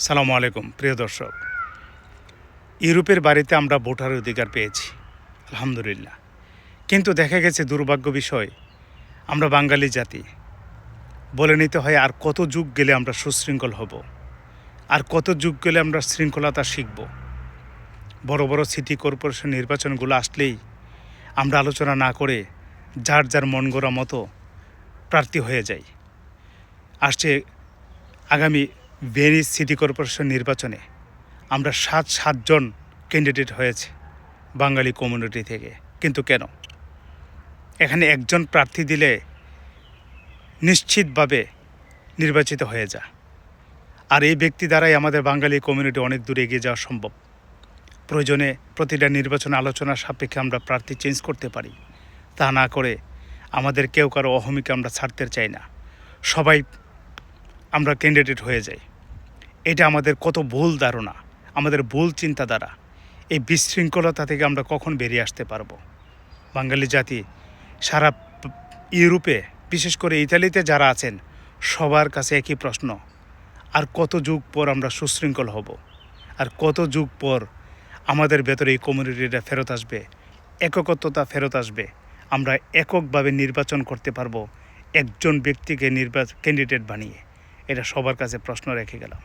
সালামু আলাইকুম প্রিয় দর্শক। ইউরোপের বাড়িতে আমরা ভোটার অধিকার পেয়েছি, আলহামদুলিল্লাহ। কিন্তু দেখা গেছে দুর্ভাগ্য বিষয়, আমরা বাঙালি জাতি বলে নিতে হয় আর কত যুগ গেলে আমরা সুশৃঙ্খল হব, আর কত যুগ গেলে আমরা শৃঙ্খলতা শিখব। বড় বড় সিটি কর্পোরেশন নির্বাচনগুলো আসলেই আমরা আলোচনা না করে যার যার মন গড়া মতো প্রার্থী হয়ে যাই। আসছে আগামী ভেনিস সিটি কর্পোরেশন নির্বাচনে আমরা সাতজন ক্যান্ডিডেট হয়েছে বাঙালি কমিউনিটি থেকে। কিন্তু কেন? এখানে একজন প্রার্থী দিলে নিশ্চিতভাবে নির্বাচিত হয়ে যা, আর এই ব্যক্তি দ্বারাই আমাদের বাঙালি কমিউনিটি অনেক দূরে এগিয়ে যাওয়া সম্ভব। প্রয়োজনে প্রতিটা নির্বাচন আলোচনার সাপেক্ষে আমরা প্রার্থী চেঞ্জ করতে পারি। তা না করে আমাদের কেউ কারো অহমিকা আমরা ছাড়তে চাই না, সবাই আমরা ক্যান্ডিডেট হয়ে যাই। এটা আমাদের কত ভুল ধারণা, আমাদের ভুল চিন্তাধারা। এই বিশৃঙ্খলতা থেকে আমরা কখন বেরিয়ে আসতে পারবো? বাঙালি জাতি সারা ইউরোপে, বিশেষ করে ইতালিতে যারা আছেন, সবার কাছে একই প্রশ্ন, আর কত যুগ পর আমরা সুশৃঙ্খল হব, আর কত যুগ পর আমাদের ভেতরে এই কমিউনিটিটা ফেরত আসবে, এককত্বতা ফেরত আসবে, আমরা এককভাবে নির্বাচন করতে পারবো একজন ব্যক্তিকে ক্যান্ডিডেট বানিয়ে। এটা সবার কাছে প্রশ্ন রেখে গেলাম।